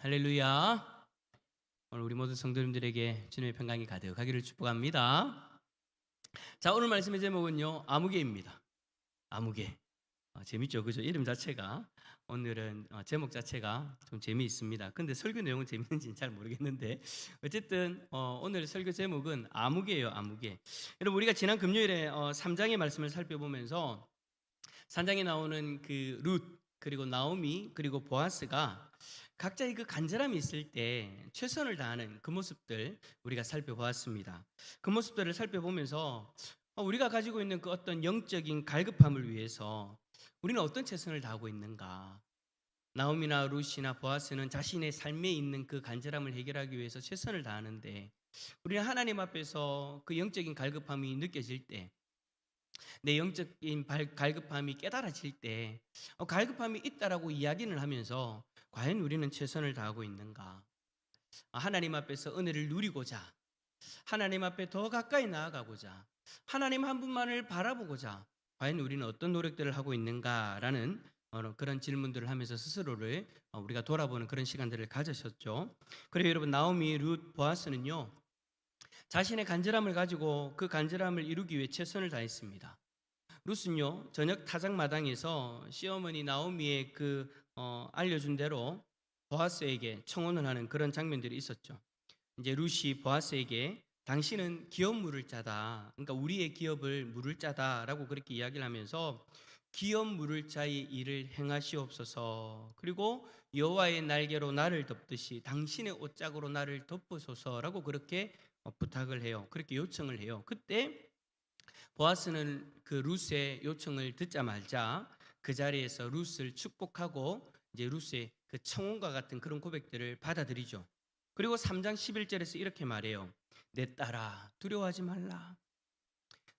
할렐루야. 오늘 우리 모든 성도님들에게 주님의 평강이 가득하기를 축복합니다. 자, 오늘 말씀의 제목은요, 아무개입니다. 아무개. 재밌죠, 그죠? 이름 자체가 오늘은 제목 자체가 좀 재미있습니다. 근데 설교 내용은 재밌는지는 잘 모르겠는데 어쨌든 오늘 설교 제목은 아무개예요, 아무개. 여러분, 우리가 지난 금요일에 3장의 말씀을 살펴보면서 3장에 나오는 그 룻, 그리고 나오미, 그리고 보아스가 각자의 그 간절함이 있을 때 최선을 다하는 그 모습들 우리가 살펴보았습니다. 그 모습들을 살펴보면서 우리가 가지고 있는 그 어떤 영적인 갈급함을 위해서 우리는 어떤 최선을 다하고 있는가? 나오미나 룻이나 보아스는 자신의 삶에 있는 그 간절함을 해결하기 위해서 최선을 다하는데 우리는 하나님 앞에서 그 영적인 갈급함이 느껴질 때, 내 영적인 갈급함이 깨달아질 때 갈급함이 있다라고 이야기를 하면서 과연 우리는 최선을 다하고 있는가? 하나님 앞에서 은혜를 누리고자, 하나님 앞에 더 가까이 나아가고자, 하나님 한 분만을 바라보고자 과연 우리는 어떤 노력들을 하고 있는가라는 그런 질문들을 하면서 스스로를 우리가 돌아보는 그런 시간들을 가졌었죠. 그리고 여러분, 나오미, 룻, 보아스는요, 자신의 간절함을 가지고 그 간절함을 이루기 위해 최선을 다했습니다. 룻은요, 저녁 타작마당에서 시어머니 나오미의 그 알려준 대로 보아스에게 청혼을 하는 그런 장면들이 있었죠. 이제 룻이 보아스에게 당신은 기업 물을 자다, 그러니까 우리의 기업을 물을 자다라고 그렇게 이야기를 하면서 기업 물을 자의 일을 행하시옵소서, 그리고 여호와의 날개로 나를 덮듯이 당신의 옷짝으로 나를 덮으소서라고 그렇게 부탁을 해요. 그렇게 요청을 해요. 그때 보아스는 그 룻의 요청을 듣자마자 그 자리에서 룻을 축복하고 이제 룻의 그 청혼과 같은 그런 고백들을 받아들이죠. 그리고 3장 11절에서 이렇게 말해요. 내 딸아, 두려워하지 말라.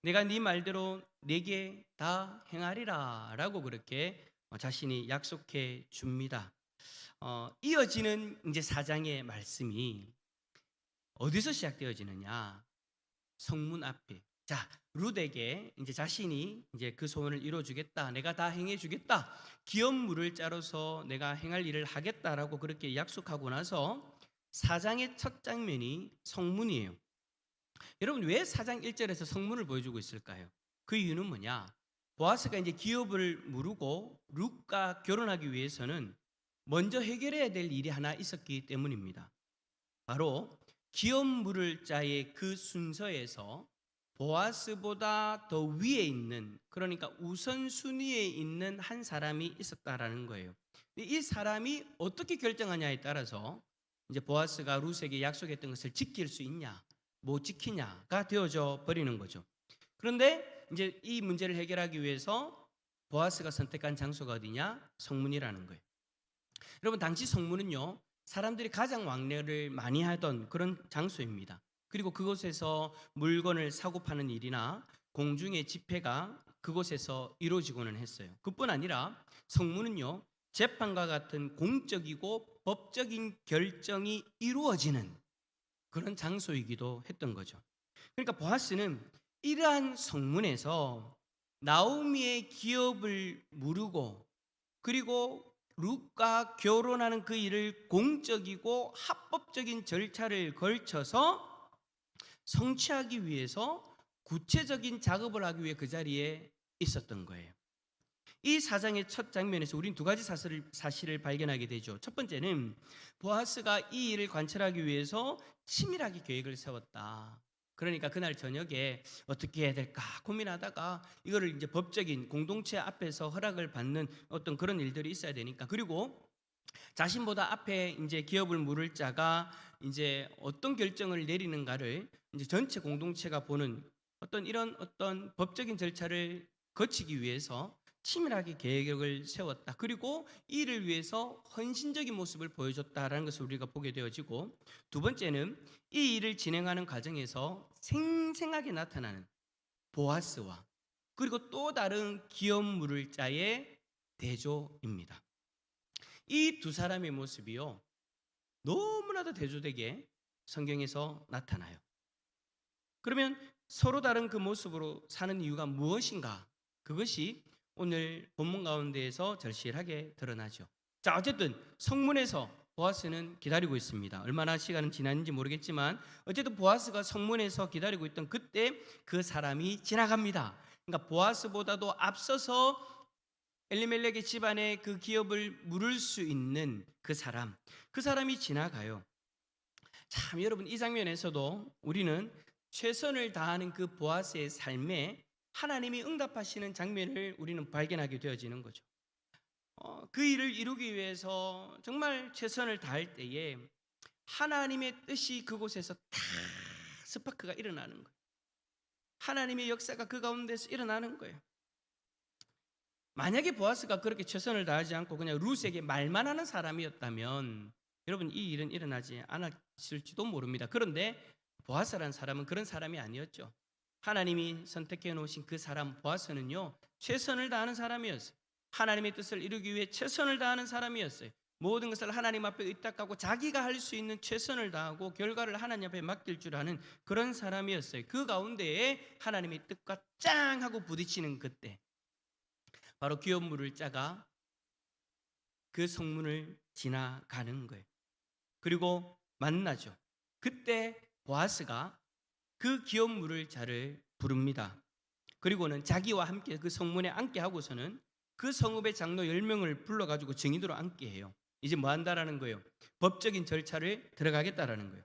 내가 네 말대로 내게 다 행하리라 라고 그렇게 자신이 약속해 줍니다. 이어지는 이제 4장의 말씀이 어디서 시작되어지느냐? 성문 앞에. 자, 룻에게 이제 자신이 이제 그 소원을 이루어주겠다, 내가 다 행해주겠다, 기업 물을 자로서 내가 행할 일을 하겠다라고 그렇게 약속하고 나서 4장의 첫 장면이 성문이에요. 여러분, 왜 4장 1절에서 성문을 보여주고 있을까요? 그 이유는 뭐냐? 보아스가 이제 기업을 무르고 룻과 결혼하기 위해서는 먼저 해결해야 될 일이 하나 있었기 때문입니다. 바로 기업 물을 자의 그 순서에서 보아스보다 더 위에 있는, 그러니까 우선순위에 있는 한 사람이 있었다라는 거예요. 이 사람이 어떻게 결정하냐에 따라서 이제 보아스가 룻에게 약속했던 것을 지킬 수 있냐, 못 지키냐가 되어져 버리는 거죠. 그런데 이제 이 문제를 해결하기 위해서 보아스가 선택한 장소가 어디냐? 성문이라는 거예요. 여러분, 당시 성문은요, 사람들이 가장 왕래를 많이 하던 그런 장소입니다. 그리고 그곳에서 물건을 사고 파는 일이나 공중의 집회가 그곳에서 이루어지고는 했어요. 그뿐 아니라 성문은요, 재판과 같은 공적이고 법적인 결정이 이루어지는 그런 장소이기도 했던 거죠. 그러니까 보아스는 이러한 성문에서 나오미의 기업을 무르고, 그리고 룻과 결혼하는 그 일을 공적이고 합법적인 절차를 걸쳐서 성취하기 위해서 구체적인 작업을 하기 위해 그 자리에 있었던 거예요. 이 사장의 첫 장면에서 우린 두 가지 사실을 발견하게 되죠. 첫 번째는 보아스가 이 일을 관찰하기 위해서 치밀하게 계획을 세웠다. 그러니까 그날 저녁에 어떻게 해야 될까 고민하다가 이거를 이제 법적인 공동체 앞에서 허락을 받는 어떤 그런 일들이 있어야 되니까, 그리고 자신보다 앞에 이제 기업을 물을 자가 이제 어떤 결정을 내리는가를 이제 전체 공동체가 보는 어떤 이런 어떤 법적인 절차를 거치기 위해서 치밀하게 계획을 세웠다. 그리고 이를 위해서 헌신적인 모습을 보여줬다라는 것을 우리가 보게 되어지고, 두 번째는 이 일을 진행하는 과정에서 생생하게 나타나는 보아스와 그리고 또 다른 기업 물을 자의 대조입니다. 이 두 사람의 모습이요, 너무나도 대조되게 성경에서 나타나요. 그러면 서로 다른 그 모습으로 사는 이유가 무엇인가? 그것이 오늘 본문 가운데에서 절실하게 드러나죠. 자, 어쨌든 성문에서 보아스는 기다리고 있습니다. 얼마나 시간은 지났는지 모르겠지만 어쨌든 보아스가 성문에서 기다리고 있던 그때 그 사람이 지나갑니다. 그러니까 보아스보다도 앞서서 엘리멜렉의 집안의 그 기업을 물을 수 있는 그 사람이 지나가요. 참 여러분, 이 장면에서도 우리는 최선을 다하는 그 보아스의 삶에 하나님이 응답하시는 장면을 우리는 발견하게 되어지는 거죠. 그 일을 이루기 위해서 정말 최선을 다할 때에 하나님의 뜻이 그곳에서 다 스파크가 일어나는 거예요. 하나님의 역사가 그 가운데서 일어나는 거예요. 만약에 보아스가 그렇게 최선을 다하지 않고 그냥 룻에게 말만 하는 사람이었다면 여러분, 이 일은 일어나지 않았을지도 모릅니다. 그런데 보아스라는 사람은 그런 사람이 아니었죠. 하나님이 선택해 놓으신 그 사람 보아스는요, 최선을 다하는 사람이었어요. 하나님의 뜻을 이루기 위해 최선을 다하는 사람이었어요. 모든 것을 하나님 앞에 의탁하고 자기가 할 수 있는 최선을 다하고 결과를 하나님 앞에 맡길 줄 아는 그런 사람이었어요. 그 가운데에 하나님의 뜻과 짱 하고 부딪히는 그때 바로 기업 물을 자가 그 성문을 지나가는 거예요. 그리고 만나죠. 그때 보아스가 그 기업 물을 자를 부릅니다. 그리고는 자기와 함께 그 성문에 앉게 하고서는 그 성읍의 장로 10명을 불러가지고 증인으로 앉게 해요. 이제 뭐 한다라는 거예요? 법적인 절차를 들어가겠다라는 거예요.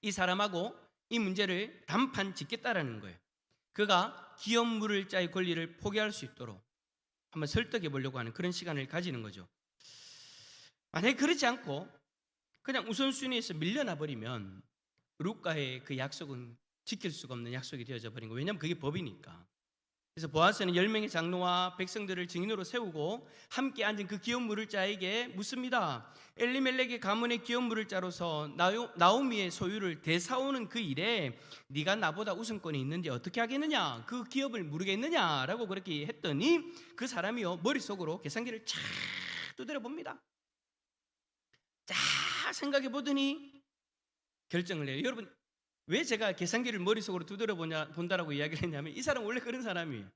이 사람하고 이 문제를 단판 짓겠다라는 거예요. 그가 기업 물을 자의 권리를 포기할 수 있도록 한번 설득해 보려고 하는 그런 시간을 가지는 거죠. 만약에 그렇지 않고 그냥 우선순위에서 밀려나 버리면 룻과의 그 약속은 지킬 수가 없는 약속이 되어져 버린 거예요. 왜냐하면 그게 법이니까. 그래서 보아스는 10명의 장로와 백성들을 증인으로 세우고 함께 앉은 그 기업 물을 자에게 묻습니다. 엘리멜렉의 가문의 기업 물을 자로서 나오미의 소유를 되사오는 그 일에 네가 나보다 우선권이 있는데 어떻게 하겠느냐? 그 기업을 물으겠느냐? 라고 그렇게 했더니 그 사람이요, 머릿속으로 계산기를 쫙 두드려 봅니다. 쫙 생각해 보더니 결정을 해요. 여러분, 왜 제가 계산기를 머릿속으로 두드려 본다라고 이야기를 했냐면 이 사람은 원래 그런 사람이에요.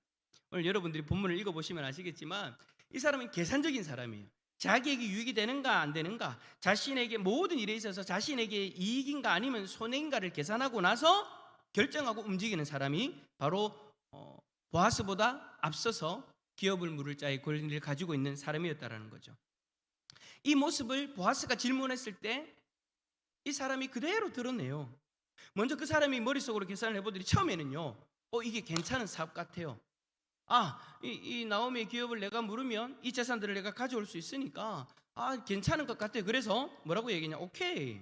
오늘 여러분들이 본문을 읽어보시면 아시겠지만 이 사람은 계산적인 사람이에요. 자기에게 유익이 되는가 안 되는가, 자신에게 모든 일에 있어서 자신에게 이익인가 아니면 손해인가를 계산하고 나서 결정하고 움직이는 사람이 바로 보아스보다 앞서서 기업을 물을 자의 권리를 가지고 있는 사람이었다라는 거죠. 이 모습을 보아스가 질문했을 때 이 사람이 그대로 드러내요. 먼저 그 사람이 머릿속으로 계산을 해보더니 처음에는요, 이게 괜찮은 사업 같아요. 이 나오미의 기업을 내가 물으면 이 재산들을 내가 가져올 수 있으니까 괜찮은 것 같아요. 그래서 뭐라고 얘기했냐? 오케이.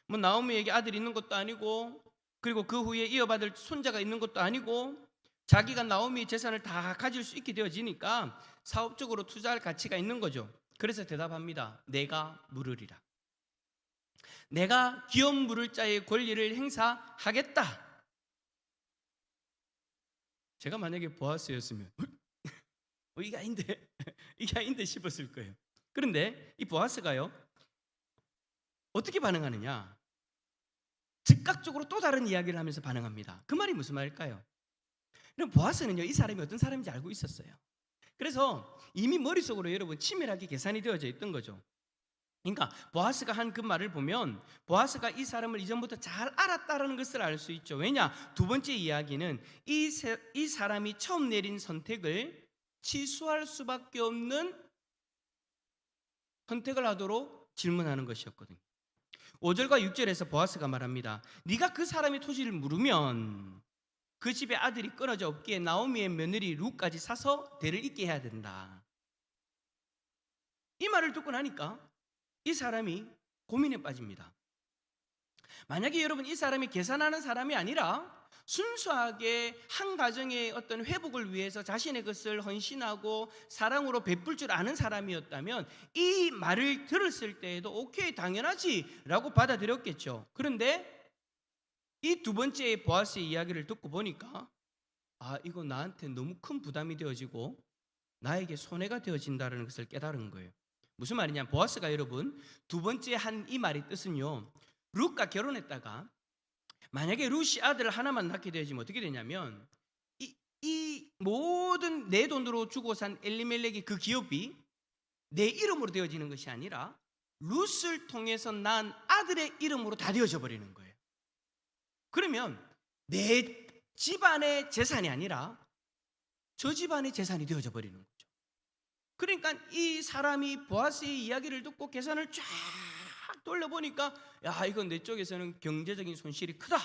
뭐 나오미에게 아들이 있는 것도 아니고, 그리고 그 후에 이어받을 손자가 있는 것도 아니고, 자기가 나오미의 재산을 다 가질 수 있게 되어지니까 사업적으로 투자할 가치가 있는 거죠. 그래서 대답합니다. 내가 물으리라. 내가 기업 물을 자의 권리를 행사하겠다. 제가 만약에 보아스였으면 이게 아닌데 이게 아닌데 싶었을 거예요. 그런데 이 보아스가요, 어떻게 반응하느냐? 즉각적으로 또 다른 이야기를 하면서 반응합니다. 그 말이 무슨 말일까요? 그럼 보아스는요, 이 사람이 어떤 사람인지 알고 있었어요. 그래서 이미 머릿속으로 여러분 치밀하게 계산이 되어져 있던 거죠. 그러니까 보아스가 한 그 말을 보면 보아스가 이 사람을 이전부터 잘 알았다는 것을 알 수 있죠. 왜냐? 두 번째 이야기는 이 사람이 처음 내린 선택을 취소할 수밖에 없는 선택을 하도록 질문하는 것이었거든요. 5절과 6절에서 보아스가 말합니다. 네가 그 사람의 토지를 물으면 그 집에 아들이 끊어져 없기에 나오미의 며느리 룻까지 사서 대를 잇게 해야 된다. 이 말을 듣고 나니까 이 사람이 고민에 빠집니다. 만약에 여러분 이 사람이 계산하는 사람이 아니라 순수하게 한 가정의 어떤 회복을 위해서 자신의 것을 헌신하고 사랑으로 베풀 줄 아는 사람이었다면 이 말을 들었을 때에도 오케이, 당연하지 라고 받아들였겠죠. 그런데 이 두 번째 보아스의 이야기를 듣고 보니까 이거 나한테 너무 큰 부담이 되어지고 나에게 손해가 되어진다는 것을 깨달은 거예요. 무슨 말이냐? 보아스가 여러분 두 번째 한 이 말의 뜻은요, 룻과 결혼했다가 만약에 룻이 아들을 하나만 낳게 되어지면 어떻게 되냐면 이 모든 내 돈으로 주고 산 엘리멜렉의 그 기업이 내 이름으로 되어지는 것이 아니라 룻을 통해서 낳은 아들의 이름으로 다 되어져 버리는 거예요. 그러면 내 집안의 재산이 아니라 저 집안의 재산이 되어져 버리는 거죠. 그러니까 이 사람이 보아스의 이야기를 듣고 계산을 쫙 돌려보니까 야, 이건 내 쪽에서는 경제적인 손실이 크다.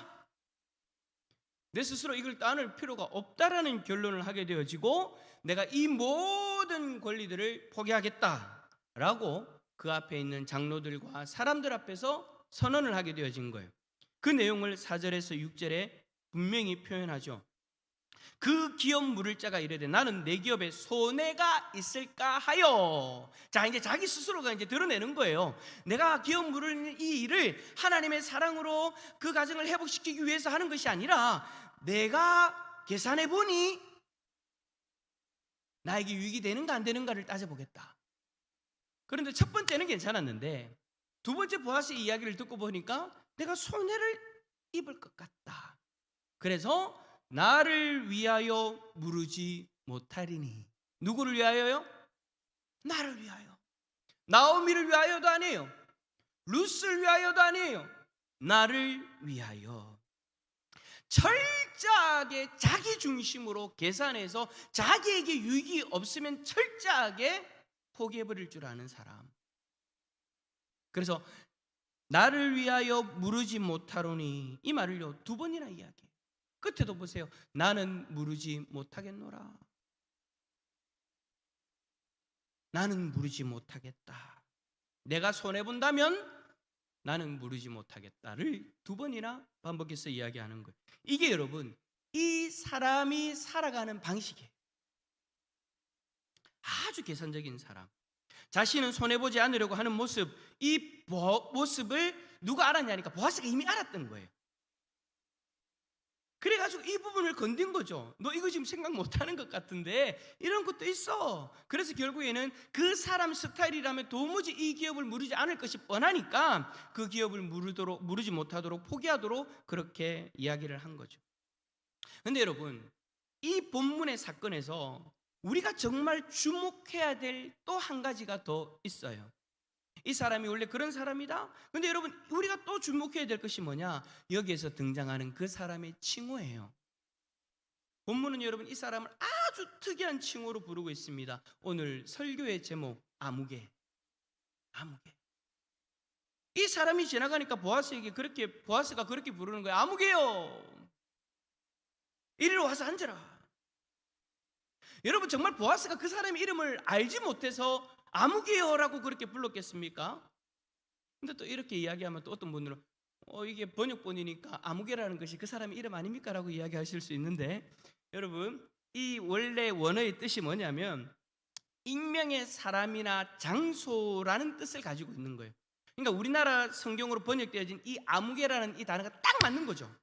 내 스스로 이걸 따낼 필요가 없다라는 결론을 하게 되어지고 내가 이 모든 권리들을 포기하겠다라고 그 앞에 있는 장로들과 사람들 앞에서 선언을 하게 되어진 거예요. 그 내용을 4절에서 6절에 분명히 표현하죠. 그 기업 물을 자가 이르되 나는 내 기업에 손해가 있을까 하여. 자, 이제 자기 스스로가 이제 드러내는 거예요. 내가 기업 물을 이 일을 하나님의 사랑으로 그 가정을 회복시키기 위해서 하는 것이 아니라 내가 계산해 보니 나에게 유익이 되는가 안 되는가를 따져보겠다. 그런데 첫 번째는 괜찮았는데 두 번째 보아스의 이야기를 듣고 보니까 내가 손해를 입을 것 같다. 그래서 나를 위하여 무르지 못하리니. 누구를 위하여요? 나를 위하여. 나오미를 위하여도 아니에요. 룻을 위하여도 아니에요. 나를 위하여. 철저하게 자기 중심으로 계산해서 자기에게 유익이 없으면 철저하게 포기해버릴 줄 아는 사람. 그래서 나를 위하여 무르지 못하노니 이 말을요 2번이나 이야기해요. 끝에도 보세요. 나는 무르지 못하겠노라. 나는 무르지 못하겠다. 내가 손해본다면 나는 무르지 못하겠다를 2번이나 반복해서 이야기하는 거예요. 이게 여러분 이 사람이 살아가는 방식이에요. 아주 계산적인 사람. 자신은 손해보지 않으려고 하는 모습, 이 모습을 누가 알았냐니까 보아스가 이미 알았던 거예요. 그래가지고 이 부분을 건든 거죠. 너 이거 지금 생각 못하는 것 같은데 이런 것도 있어. 그래서 결국에는 그 사람 스타일이라면 도무지 이 기업을 무르지 않을 것이 뻔하니까 그 기업을 무르지 못하도록 포기하도록 그렇게 이야기를 한 거죠. 근데 여러분 이 본문의 사건에서 우리가 정말 주목해야 될 또 한 가지가 더 있어요. 이 사람이 원래 그런 사람이다. 근데 여러분 우리가 또 주목해야 될 것이 뭐냐? 여기에서 등장하는 그 사람의 칭호예요. 본문은 여러분 이 사람을 아주 특이한 칭호로 부르고 있습니다. 오늘 설교의 제목 아무개. 아무개. 이 사람이 지나가니까 보아스가 그렇게 부르는 거예요. 아무개요. 이리로 와서 앉아라. 여러분 정말 보아스가 그 사람의 이름을 알지 못해서 아무개요라고 그렇게 불렀겠습니까? 근데 또 이렇게 이야기하면 또 어떤 분들은 이게 번역본이니까 아무개라는 것이 그 사람의 이름 아닙니까? 라고 이야기하실 수 있는데 여러분 이 원래 원어의 뜻이 뭐냐면 익명의 사람이나 장소라는 뜻을 가지고 있는 거예요. 그러니까 우리나라 성경으로 번역되어진 이 아무개라는 이 단어가 딱 맞는 거죠.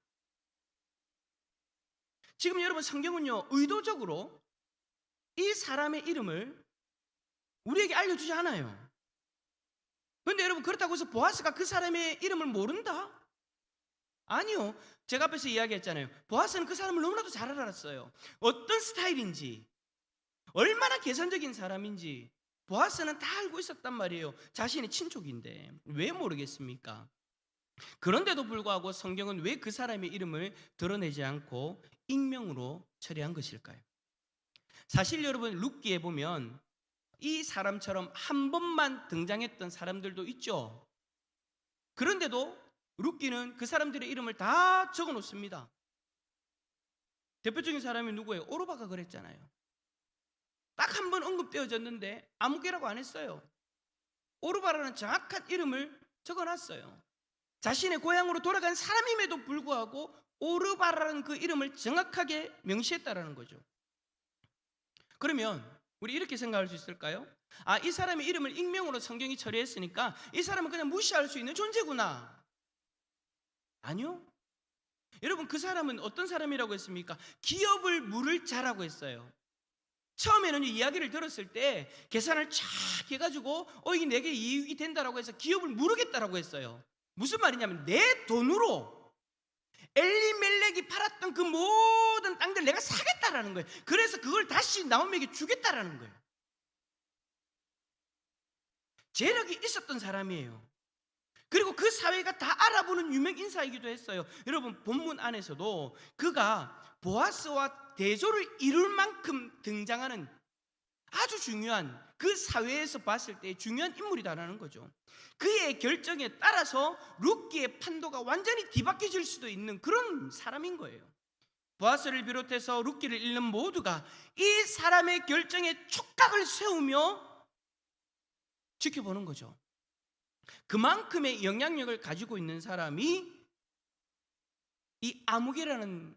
지금 여러분 성경은요 의도적으로 이 사람의 이름을 우리에게 알려주지 않아요. 그런데 여러분 그렇다고 해서 보아스가 그 사람의 이름을 모른다? 아니요. 제가 앞에서 이야기했잖아요. 보아스는 그 사람을 너무나도 잘 알았어요. 어떤 스타일인지, 얼마나 계산적인 사람인지 보아스는 다 알고 있었단 말이에요. 자신의 친족인데 왜 모르겠습니까? 그런데도 불구하고 성경은 왜 그 사람의 이름을 드러내지 않고 익명으로 처리한 것일까요? 사실 여러분 룻기에 보면 이 사람처럼 한 번만 등장했던 사람들도 있죠. 그런데도 룻기는 그 사람들의 이름을 다 적어 놓습니다. 대표적인 사람이 누구예요? 오르바가 그랬잖아요. 딱 한 번 언급되어졌는데 아무개라고 안 했어요. 오르바라는 정확한 이름을 적어 놨어요. 자신의 고향으로 돌아간 사람임에도 불구하고 오르바라는 그 이름을 정확하게 명시했다라는 거죠. 그러면 우리 이렇게 생각할 수 있을까요? 이 사람의 이름을 익명으로 성경이 처리했으니까 이 사람은 그냥 무시할 수 있는 존재구나. 아니요. 여러분 그 사람은 어떤 사람이라고 했습니까? 기업을 물을 자라고 했어요. 처음에는 이야기를 들었을 때 계산을 쫙 해가지고 이게 내게 이익이 된다라고 해서 기업을 무르겠다라고 했어요. 무슨 말이냐면 내 돈으로 엘리멜렉이 팔았던 그 모든 땅들 내가 사겠다라는 거예요. 그래서 그걸 다시 나오미에게 주겠다라는 거예요. 재력이 있었던 사람이에요. 그리고 그 사회가 다 알아보는 유명 인사이기도 했어요. 여러분 본문 안에서도 그가 보아스와 대조를 이룰 만큼 등장하는 아주 중요한, 그 사회에서 봤을 때 중요한 인물이다라는 거죠. 그의 결정에 따라서 룻기의 판도가 완전히 뒤바뀌어질 수도 있는 그런 사람인 거예요. 보아스를 비롯해서 룻기를 읽는 모두가 이 사람의 결정에 촉각을 세우며 지켜보는 거죠. 그만큼의 영향력을 가지고 있는 사람이 이 아무개라는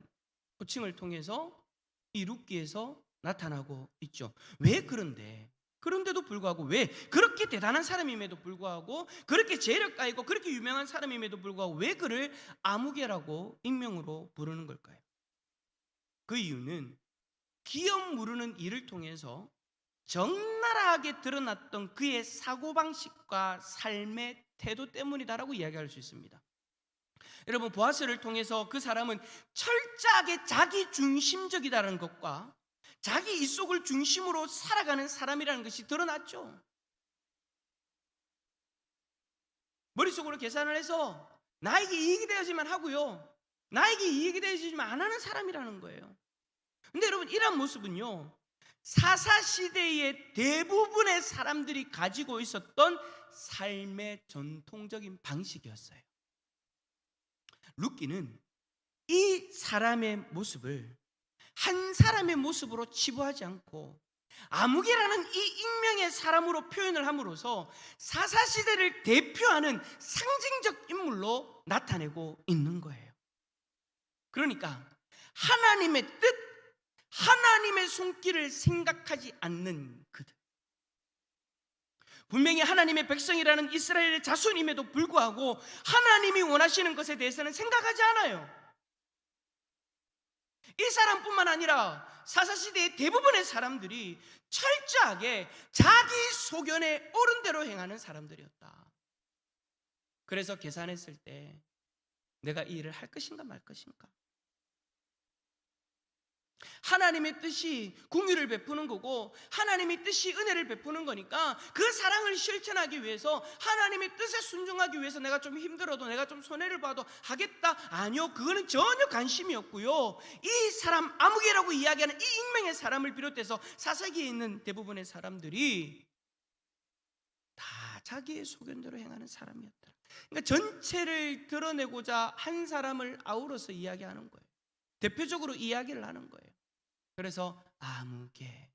호칭을 통해서 이 룻기에서 나타나고 있죠. 왜 그런데도 불구하고, 왜 그렇게 대단한 사람임에도 불구하고, 그렇게 재력가 있고 그렇게 유명한 사람임에도 불구하고 왜 그를 아무개라고 익명으로 부르는 걸까요? 그 이유는 기업 무르는 일을 통해서 적나라하게 드러났던 그의 사고방식과 삶의 태도 때문이다라고 이야기할 수 있습니다. 여러분, 보아스를 통해서 그 사람은 철저하게 자기 중심적이다라는 것과 자기 이속을 중심으로 살아가는 사람이라는 것이 드러났죠. 머릿속으로 계산을 해서 나에게 이익이 되어지만 하고요, 나에게 이익이 되어지만 안 하는 사람이라는 거예요. 근데 여러분, 이런 모습은요, 사사시대의 대부분의 사람들이 가지고 있었던 삶의 전통적인 방식이었어요. 룻기는 이 사람의 모습을 한 사람의 모습으로 치부하지 않고 아무개라는 이 익명의 사람으로 표현을 함으로써 사사시대를 대표하는 상징적 인물로 나타내고 있는 거예요. 그러니까 하나님의 뜻, 하나님의 손길을 생각하지 않는 그들, 분명히 하나님의 백성이라는 이스라엘의 자손임에도 불구하고 하나님이 원하시는 것에 대해서는 생각하지 않아요. 이 사람뿐만 아니라 사사시대의 대부분의 사람들이 철저하게 자기 소견에 옳은 대로 행하는 사람들이었다. 그래서 계산했을 때 내가 이 일을 할 것인가 말 것인가, 하나님의 뜻이 긍휼을 베푸는 거고 하나님의 뜻이 은혜를 베푸는 거니까 그 사랑을 실천하기 위해서, 하나님의 뜻에 순종하기 위해서 내가 좀 힘들어도, 내가 좀 손해를 봐도 하겠다? 아니요, 그거는 전혀 관심이 없고요. 이 사람, 아무개라고 이야기하는 이 익명의 사람을 비롯해서 사사기에 있는 대부분의 사람들이 다 자기의 소견대로 행하는 사람이었다. 그러니까 전체를 드러내고자 한 사람을 아우러서 이야기하는 거예요. 대표적으로 이야기를 하는 거예요. 그래서 아무개,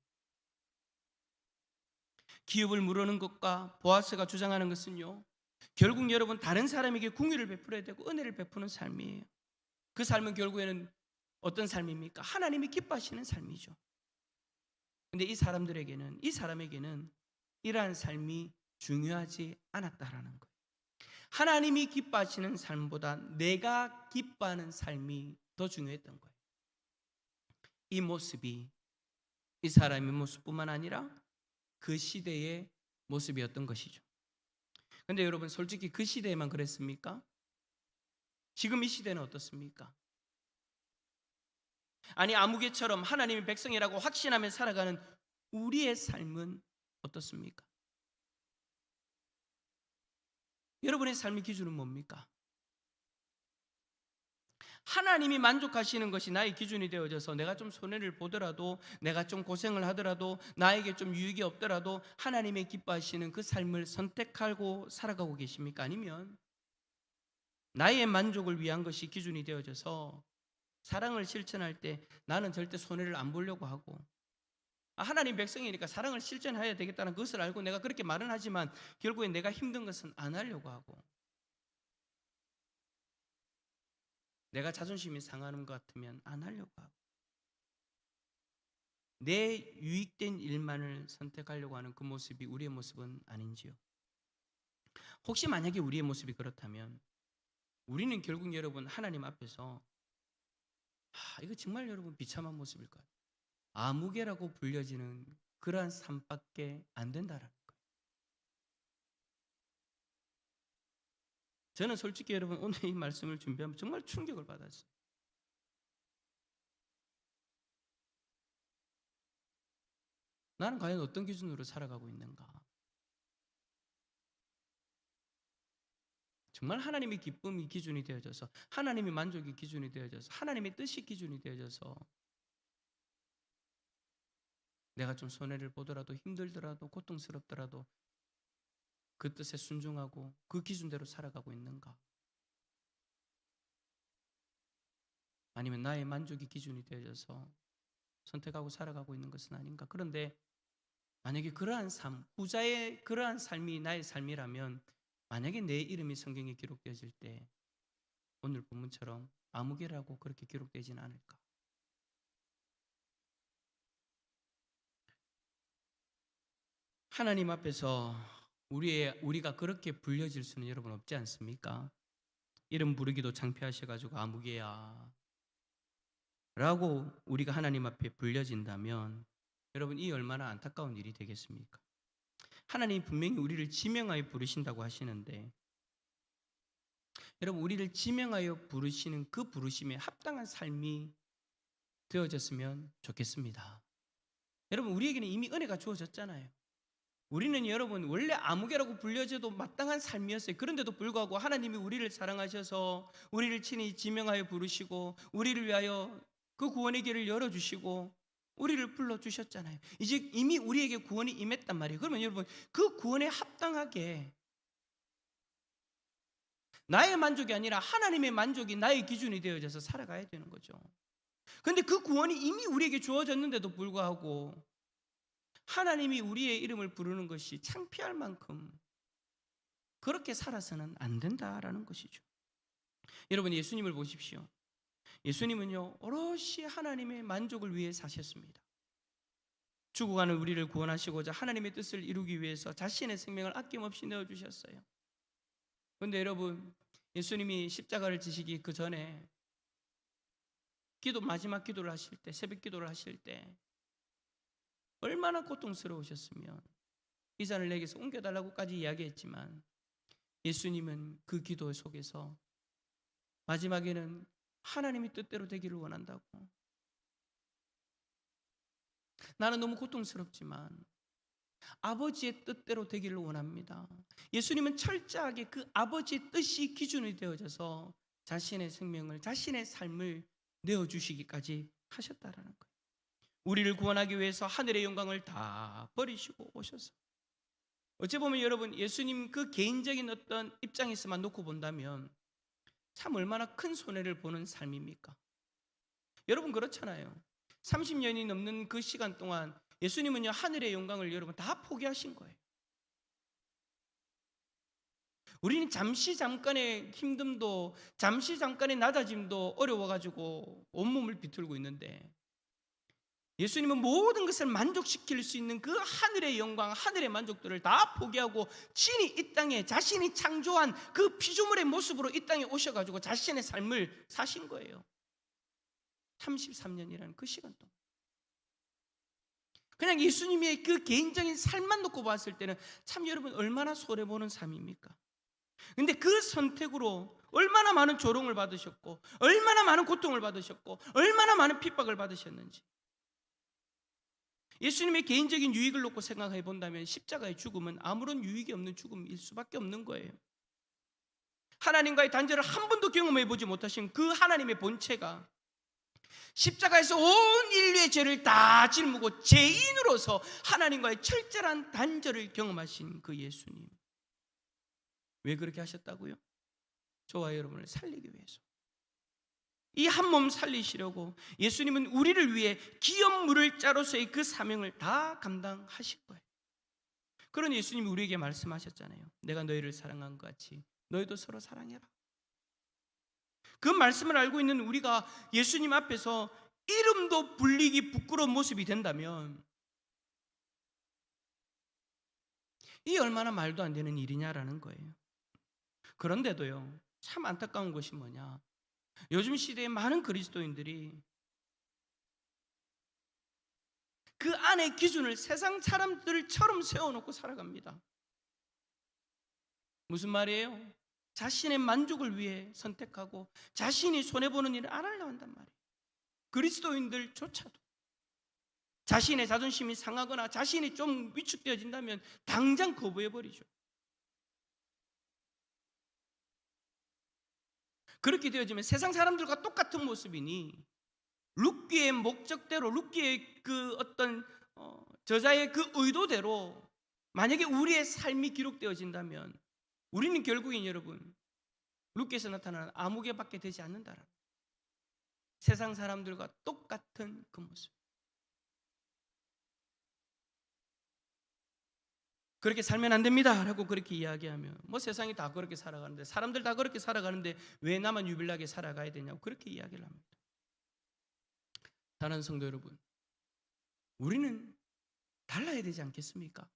기업을 무르는 것과 보아스가 주장하는 것은요, 결국 여러분 다른 사람에게 긍휼을 베풀어야 되고 은혜를 베푸는 삶이에요. 그 삶은 결국에는 어떤 삶입니까? 하나님이 기뻐하시는 삶이죠. 근데 이 사람에게는 이러한 삶이 중요하지 않았다라는 거예요. 하나님이 기뻐하시는 삶보다 내가 기뻐하는 삶이 더 중요했던 거예요. 이 모습이 이 사람의 모습뿐만 아니라 그 시대의 모습이었던 것이죠. 근데 여러분, 솔직히 그 시대에만 그랬습니까? 지금 이 시대는 어떻습니까? 아니, 아무개처럼 하나님의 백성이라고 확신하며 살아가는 우리의 삶은 어떻습니까? 여러분의 삶의 기준은 뭡니까? 하나님이 만족하시는 것이 나의 기준이 되어져서 내가 좀 손해를 보더라도, 내가 좀 고생을 하더라도, 나에게 좀 유익이 없더라도 하나님의 기뻐하시는 그 삶을 선택하고 살아가고 계십니까? 아니면 나의 만족을 위한 것이 기준이 되어져서 사랑을 실천할 때 나는 절대 손해를 안 보려고 하고, 하나님 백성이니까 사랑을 실천해야 되겠다는 것을 알고 내가 그렇게 말은 하지만 결국엔 내가 힘든 것은 안 하려고 하고, 내가 자존심이 상하는 것 같으면 안 하려고 하고, 내 유익된 일만을 선택하려고 하는 그 모습이 우리의 모습은 아닌지요? 혹시 만약에 우리의 모습이 그렇다면 우리는 결국 여러분 하나님 앞에서 이거 정말 여러분 비참한 모습일 것 같아요. 아무개라고 불려지는 그러한 삶밖에 안 된다라는 거예요. 저는 솔직히 여러분 오늘 이 말씀을 준비하면 정말 충격을 받았어요. 나는 과연 어떤 기준으로 살아가고 있는가? 정말 하나님의 기쁨이 기준이 되어져서, 하나님의 만족이 기준이 되어져서, 하나님의 뜻이 기준이 되어져서 내가 좀 손해를 보더라도, 힘들더라도, 고통스럽더라도 그 뜻에 순종하고 그 기준대로 살아가고 있는가? 아니면 나의 만족이 기준이 되어져서 선택하고 살아가고 있는 것은 아닌가? 그런데 만약에 그러한 삶, 부자의 그러한 삶이 나의 삶이라면, 만약에 내 이름이 성경에 기록되어질 때 오늘 본문처럼 아무개라고 그렇게 기록되지는 않을까? 하나님 앞에서 우리가 그렇게 불려질 수는 여러분 없지 않습니까? 이름 부르기도 창피하셔가지고 아무개야 라고 우리가 하나님 앞에 불려진다면 여러분, 이 얼마나 안타까운 일이 되겠습니까? 하나님이 분명히 우리를 지명하여 부르신다고 하시는데, 여러분, 우리를 지명하여 부르시는 그 부르심에 합당한 삶이 되어졌으면 좋겠습니다. 여러분, 우리에게는 이미 은혜가 주어졌잖아요. 우리는 여러분 원래 아무개라고 불려져도 마땅한 삶이었어요. 그런데도 불구하고 하나님이 우리를 사랑하셔서 우리를 친히 지명하여 부르시고 우리를 위하여 그 구원의 길을 열어주시고 우리를 불러주셨잖아요. 이제 이미 우리에게 구원이 임했단 말이에요. 그러면 여러분, 그 구원에 합당하게 나의 만족이 아니라 하나님의 만족이 나의 기준이 되어져서 살아가야 되는 거죠. 그런데 그 구원이 이미 우리에게 주어졌는데도 불구하고 하나님이 우리의 이름을 부르는 것이 창피할 만큼 그렇게 살아서는 안 된다라는 것이죠. 여러분, 예수님을 보십시오. 예수님은요, 오롯이 하나님의 만족을 위해 사셨습니다. 죽어가는 우리를 구원하시고자 하나님의 뜻을 이루기 위해서 자신의 생명을 아낌없이 내어주셨어요. 그런데 여러분, 예수님이 십자가를 지시기 그 전에 마지막 기도를 하실 때, 새벽 기도를 하실 때 얼마나 고통스러우셨으면 이 잔을 내게서 옮겨달라고까지 이야기했지만, 예수님은 그 기도 속에서 마지막에는 하나님의 뜻대로 되기를 원한다고, 나는 너무 고통스럽지만 아버지의 뜻대로 되기를 원합니다. 예수님은 철저하게 그 아버지의 뜻이 기준이 되어져서 자신의 생명을, 자신의 삶을 내어주시기까지 하셨다라는 거예요. 우리를 구원하기 위해서 하늘의 영광을 다 버리시고 오셔서, 어찌 보면 여러분, 예수님 그 개인적인 어떤 입장에서만 놓고 본다면 참 얼마나 큰 손해를 보는 삶입니까? 여러분, 그렇잖아요. 30년이 넘는 그 시간 동안 예수님은요, 하늘의 영광을 여러분 다 포기하신 거예요. 우리는 잠시 잠깐의 힘듦도, 잠시 잠깐의 낮아짐도 어려워가지고 온몸을 비틀고 있는데, 예수님은 모든 것을 만족시킬 수 있는 그 하늘의 영광, 하늘의 만족들을 다 포기하고 친히 이 땅에 자신이 창조한 그 피조물의 모습으로 이 땅에 오셔가지고 자신의 삶을 사신 거예요. 33년이라는 그 시간 동안. 그냥 예수님의 그 개인적인 삶만 놓고 봤을 때는 참 여러분 얼마나 손해보는 삶입니까? 근데 그 선택으로 얼마나 많은 조롱을 받으셨고, 얼마나 많은 고통을 받으셨고, 얼마나 많은 핍박을 받으셨는지. 예수님의 개인적인 유익을 놓고 생각해 본다면 십자가의 죽음은 아무런 유익이 없는 죽음일 수밖에 없는 거예요. 하나님과의 단절을 한 번도 경험해 보지 못하신 그 하나님의 본체가 십자가에서 온 인류의 죄를 다 짊고 죄인으로서 하나님과의 철저한 단절을 경험하신 그 예수님, 왜 그렇게 하셨다고요? 저와 여러분을 살리기 위해서. 이 한 몸 살리시려고 예수님은 우리를 위해 기업 물을 자로서의 그 사명을 다 감당하실 거예요. 그런 예수님이 우리에게 말씀하셨잖아요. 내가 너희를 사랑한 것 같이 너희도 서로 사랑해라. 그 말씀을 알고 있는 우리가 예수님 앞에서 이름도 불리기 부끄러운 모습이 된다면 이 얼마나 말도 안 되는 일이냐라는 거예요. 그런데도요, 참 안타까운 것이 뭐냐, 요즘 시대에 많은 그리스도인들이 그 안의 기준을 세상 사람들처럼 세워놓고 살아갑니다. 무슨 말이에요? 자신의 만족을 위해 선택하고 자신이 손해보는 일을 안 하려고 한단 말이에요. 그리스도인들조차도 자신의 자존심이 상하거나 자신이 좀 위축되어진다면 당장 거부해버리죠. 그렇게 되어지면 세상 사람들과 똑같은 모습이니 룻기의 목적대로, 룻기의 그 어떤 저자의 그 의도대로 만약에 우리의 삶이 기록되어진다면 우리는 결국엔 여러분 룻기에서 나타나는 아무개밖에 되지 않는다라는, 세상 사람들과 똑같은 그 모습. 그렇게 살면 안 됩니다 라고 그렇게 이야기하면 뭐 세상이 다 그렇게 살아가는데, 사람들 다 그렇게 살아가는데 왜 나만 유별나게 살아가야 되냐고 그렇게 이야기를 합니다. 사랑하는 성도 여러분, 우리는 달라야 되지 않겠습니까?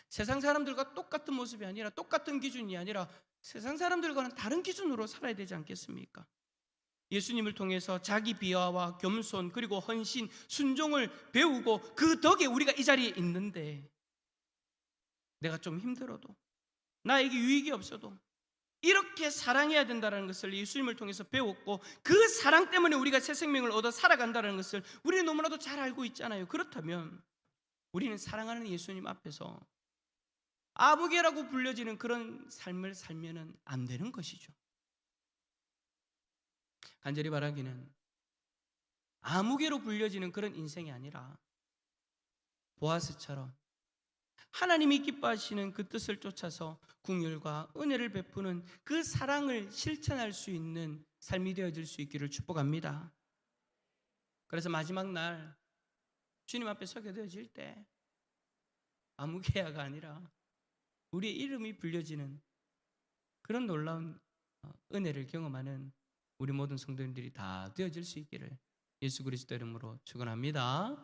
세상 사람들과 똑같은 모습이 아니라, 똑같은 기준이 아니라 세상 사람들과는 다른 기준으로 살아야 되지 않겠습니까? 예수님을 통해서 자기 비하와 겸손 그리고 헌신, 순종을 배우고 그 덕에 우리가 이 자리에 있는데, 내가 좀 힘들어도, 나에게 유익이 없어도 이렇게 사랑해야 된다는 것을 예수님을 통해서 배웠고, 그 사랑 때문에 우리가 새 생명을 얻어 살아간다는 것을 우리는 너무나도 잘 알고 있잖아요. 그렇다면 우리는 사랑하는 예수님 앞에서 아무개라고 불려지는 그런 삶을 살면은 안 되는 것이죠. 간절히 바라기는 아무개로 불려지는 그런 인생이 아니라 보아스처럼 하나님이 기뻐하시는 그 뜻을 쫓아서 긍휼과 은혜를 베푸는 그 사랑을 실천할 수 있는 삶이 되어질 수 있기를 축복합니다. 그래서 마지막 날 주님 앞에 서게 되어질 때 아무개야가 아니라 우리의 이름이 불려지는 그런 놀라운 은혜를 경험하는 우리 모든 성도님들이 다 되어질 수 있기를 예수 그리스도 이름으로 축원합니다.